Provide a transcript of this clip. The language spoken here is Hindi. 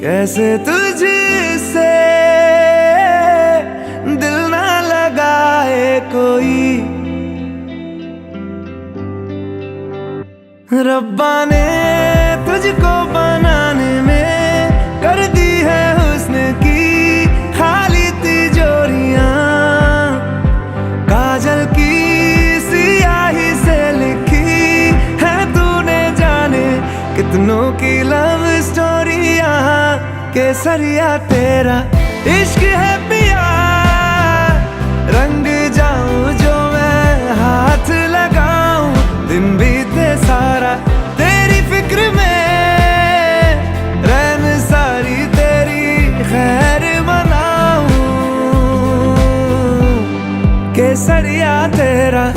कैसे तुझसे दिल ना लगाए कोई। रब्बा ने तुझको बनाने में कर दी है हुस्न की खाली तिजोरियां। काजल की सियाही से लिखी है तूने जाने कितनों की लव स्टोरियां। केसरिया तेरा इश्क है पिया, रंग जाऊं जो मैं हाथ लगाऊं। दिन बीते सारा तेरी फिक्र में, रैन सारी तेरी खैर मनाऊं। केसरिया तेरा